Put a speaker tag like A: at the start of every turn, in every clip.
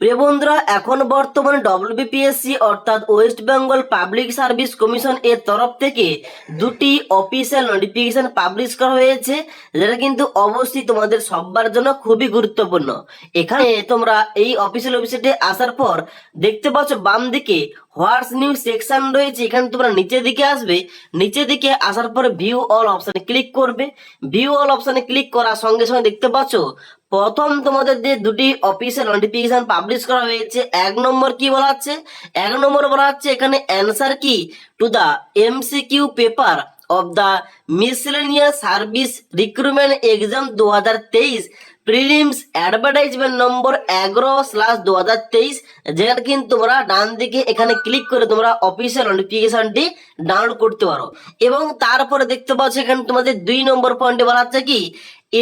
A: প্রিয় বন্ধুরা, এখন বর্তমানে ডব্লিউবিপিএসসি অর্থাৎ West Bengal public service commission এর তরফ থেকে দুটি অফিসিয়াল নোটিফিকেশন পাবলিশ করা হয়েছে, যেটা কিন্তু অবশ্যই তোমাদের সবার জন্য খুবই গুরুত্বপূর্ণ। এখানে তোমরা এই অফিসিয়াল ওয়েবসাইটে আসার পর দেখতে পাচ্ছ বাম দিকে হোয়াটস নিউজ সেকশন রয়েছে। এখানে তোমরা নিচের দিকে আসবে, নিচের দিকে আসার পরে ভিউ অল অপশনে ক্লিক করবে। ভিউ অল অপশনে ক্লিক করার সঙ্গে সঙ্গে দেখতে পাচ্ছ প্রথম তোমাদের যে দুটি অফিসিয়াল নোটিফিকেশন পাবলিশ করা হয়েছে, এক নম্বর কি বলা হচ্ছে, এক নম্বর বলা হচ্ছে এখানে answer key to the MCQ paper of the miscellaneous service recruitment exam 2023 prelims advertisement number 11/2023, যেটা কিন্তু তোমরা ডান দিকে এখানে ক্লিক করে তোমরা অফিসিয়াল নোটিফিকেশনটি ডাউনলোড করতে পারো। এবং তারপরে দেখতে পাচ্ছ এখানে তোমাদের 2 নম্বর পয়েন্টে বলা হচ্ছে কি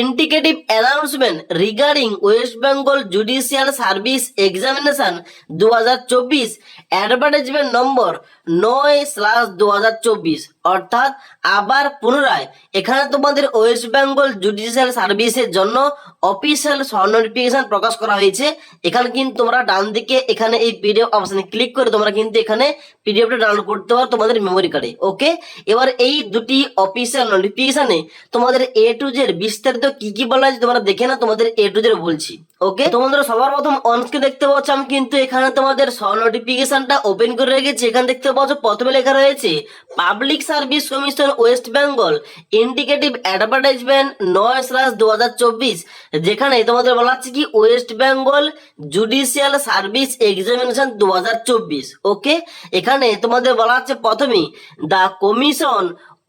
A: indicative announcement regarding West Bengal judicial service examination 2024 advertisement নম্বর 9/2024। অর্থাৎ আবার পুনরায় এখানে তোমাদের ওয়েস্ট বেঙ্গল জুডিশিয়াল সার্ভিসের জন্য অফিসিয়াল নোটিফিকেশন প্রকাশ করা হয়েছে। এখানে কিন্তু তোমরা ডান দিকে এখানে এই পিডিএফ অপশনে ক্লিক করে তোমরা কিন্তু এখানে পিডিএফটা ডাউনলোড করতে পারো তোমাদের মেমোরি কার্ডে। ওকে, এবার এই দুটি অফিসিয়াল নোটিফিকেশনে তোমাদের এ টু জেড বিস্তারিত কি কি বলা আছে তোমরা দেখে না, তোমাদের এ টু জেড বলছি। ওকে, তোমাদের সবার প্রথম অনস্কে দেখতে পাচ্ছ আমি কিন্তু এখানে তোমাদের নোটিফিকেশনটা ওপেন করে রেখেছি। এখানে দেখতে পাচ্ছ প্রথমে লেখা রয়েছে public service commission West Bengal indicative advertisement 9/2024, যেখানে তোমাদের বলা হচ্ছে কি West Bengal judicial service examination 2024। ওকে, এখানে তোমাদের বলা হচ্ছে প্রথমেই the commission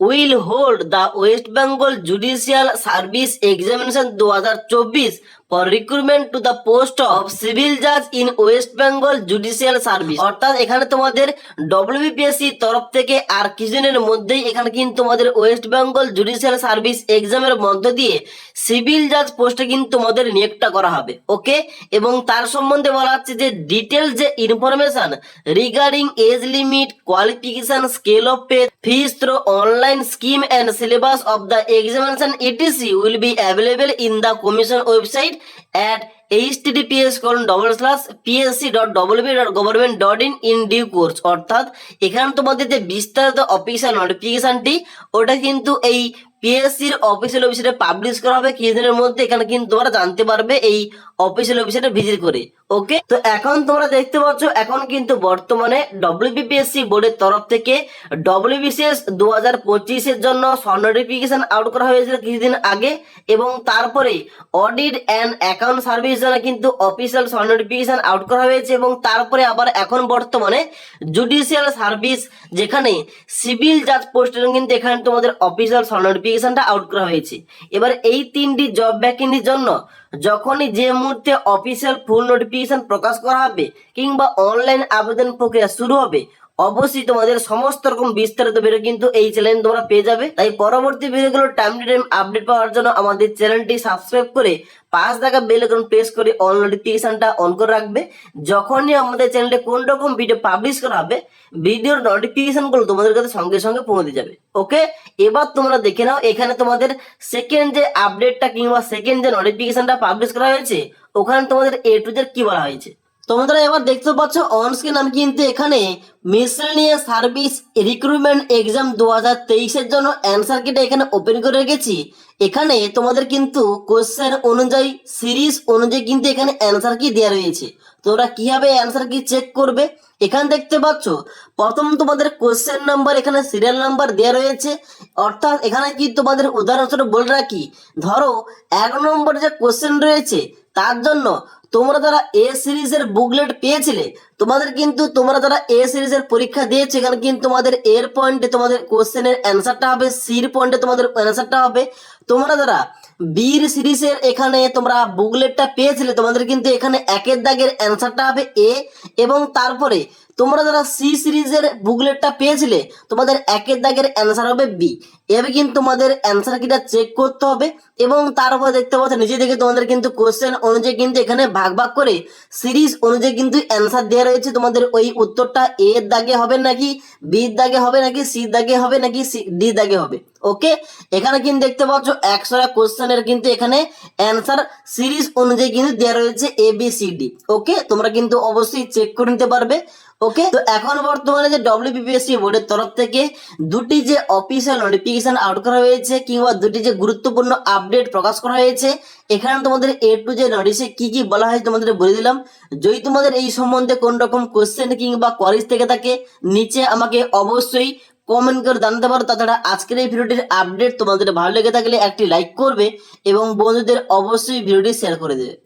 A: will hold the West Bengal Judicial Service Examination 2024 for recruitment to the post of civil judge in West Bengal Judicial Service। অর্থাৎ এখানে তোমাদের ডব্লিউবিপিএসসি তরফ থেকে আর কিছুদিনের মধ্যেই এখানে কিন্তু তোমাদের ওয়েস্ট বেঙ্গল জুডিশিয়াল সার্ভিস এক্সামের মধ্য দিয়ে সিভিল জাজ পোস্টে কিন্তু তোমাদের নিয়োগটা করা হবে। ওকে, এবং তার সম্বন্ধে বলা হচ্ছে যে ডিটেলস যে information regarding age limit, qualification, scale of pay, fees through online scheme and syllabus of the examination etc will be available in the commission website at https://psc.wb.government.in in due course। অর্থাৎ এখানে তোমাদের যে বিস্তারিত official নোটিফিকেশনটি ওটা কিন্তু এই পিএসসির official ওয়েবসাইটে publish করা হবে কিছুদিনের মধ্যে। এখানে কিন্তু তোমরা জানতে পারবে এই অফিসিয়াল ওয়েবসাইটে ভিজিট করে। ওকে, তো এখন তোমরা দেখতে পাচ্ছ এখন কিন্তু বর্তমানে ডব্লিউবিপিএসসি বোর্ডের তরফ থেকে ডব্লিউবিসিএস 2025 এর জন্য নোটিফিকেশন আউট করা হয়েছিল কিছুদিন আগে, এবং তারপরে অডিট অ্যান্ড অ্যাকাউন্ট সার্ভিস জন্য কিন্তু অফিসিয়াল নোটিফিকেশন আউট করা হয়েছে, এবং তারপরে আবার এখন বর্তমানে জুডিশিয়াল সার্ভিস যেখানে সিভিল জাজ পোস্টের কিন্তু এখানে তোমাদের অফিসিয়াল নোটিফিকেশনটা আউট করা হয়েছে। এবার এই তিনটি জব ভ্যাকেন্সির জন্য যখনই যে মুহূর্তে অফিসিয়াল ফুল নোটিফিকেশন প্রকাশ করা হবে কিংবা অনলাইন আবেদন প্রক্রিয়া শুরু হবে, অবশ্যই তোমাদের সমস্ত রকম বিস্তারিত ভিডিও কিন্তু এই চ্যানেল তোমরা পেয়ে যাবে। তাই পরবর্তী ভিডিওগুলো টাইম টু টাইম আপডেট পাওয়ার জন্য আমাদের চ্যানেলটি সাবস্ক্রাইব করে পাঁচ টাকা বেল আইকন প্রেস করে অল নোটিফিকেশনটা অন করে রাখবে। যখনই আমাদের চ্যানেলে কোন রকম ভিডিও পাবলিশ করা হবে ভিডিওর নোটিফিকেশনগুলো তোমাদের কাছে সঙ্গে সঙ্গে পৌঁছে যাবে। ওকে, এবার তোমরা দেখে নাও এখানে তোমাদের সেকেন্ড যে আপডেটটা কিংবা সেকেন্ড যে নোটিফিকেশনটা পাবলিশ করা হয়েছে ওখানে তোমাদের এ টু জেড কি বলা হয়েছে তোমরা এবার দেখতে পাচ্ছ অন স্ক্রিন। আমি কিন্তু এখানে মিসলেনিয়াস সার্ভিস রিক্রুটমেন্ট এক্সাম 2023 এর জন্য অ্যান্সার কিটা এখানে ওপেন করে রেখেছি। এখানে তোমাদের কিন্তু কোশ্চেন অনুযায়ী সিরিজ অনুযায়ী কিন্তু এখানে অ্যান্সার কি দেওয়া রয়েছে। তোমরা কিভাবে অ্যান্সার কি চেক করবে এখানে দেখতে পাচ্ছ প্রথম তোমাদের কোশ্চেন নাম্বার এখানে সিরিয়াল নাম্বার দেওয়া রয়েছে। অর্থাৎ এখানে কি তোমাদের উদাহরণস্বরূপ বলে রাখি, ধরো 1 নম্বর যে কোশ্চেন রয়েছে তার জন্য তোমরা যারা এ সিরিজের বুকলেট পেয়েছিলে তোমাদের কিন্তু তোমরা যারা এ সিরিজের পরীক্ষা দিয়েছে এখানে কিন্তু তোমাদের এর পয়েন্টে তোমাদের কোশ্চেনের অ্যান্সারটা হবে, সির পয়েন্টে তোমাদের অ্যান্সারটা হবে। তোমরা যারা বীর সিরিজের এখানে তোমরা বুকলেটটা পেয়েছিলে তোমাদের কিন্তু এখানে একের দাগের অ্যান্সারটা হবে এ, এবং তারপরে তোমরা যারা সি সিরিজের বুকলেটটা পেয়েছিলে তোমাদের একের দাগের অ্যান্সার হবে বি। এভাবে কিন্তু তোমাদের অ্যান্সার কিটা চেক করতে হবে, এবং তারপর দেখতে পাচ্ছ নিচে থেকে তোমাদের কিন্তু কোশ্চেন অনুযায়ী কিন্তু এখানে ভাগ ভাগ করে সিরিজ অনুযায়ী কিন্তু অ্যান্সার দেওয়া রয়েছে। তোমাদের ওই উত্তরটা এর দাগে হবে নাকি বির দাগে হবে নাকি সির দাগে হবে নাকি ডি দাগে হবে। ওকে, এখানে কিন্তু দেখতে পাচ্ছ 100টা কোশ্চেনের কিন্তু এখানে অ্যান্সার সিরিজ অনুযায়ী কিন্তু দেওয়া রয়েছে ABCD। ওকে, তোমরা কিন্তু অবশ্যই চেক করে নিতে পারবে। ওকে, তো এখন বর্তমানে যে WBPSC বোর্ডের তরফ থেকে দুটি যে অফিসিয়াল নোটিফিকেশন আউট করা হয়েছে কিংবা দুটি যে গুরুত্বপূর্ণ আপডেট প্রকাশ করা হয়েছে, এখানে তোমাদের A to Z নোটিশে কি কি বলা হয় তোমাদের বলে দিলাম। যদি তোমাদের এই সম্বন্ধে কোন রকম কোশ্চেন কিংবা কোয়ারিজ থেকে থাকে নিচে আমাকে অবশ্যই কমেন্ট করে জানাতে পারো। তাছাড়া আজকের এই ভিডিওটির আপডেট তোমাদের ভালো লেগে থাকলে একটি লাইক করবে এবং বন্ধুদের অবশ্যই ভিডিওটি শেয়ার করে দেবে।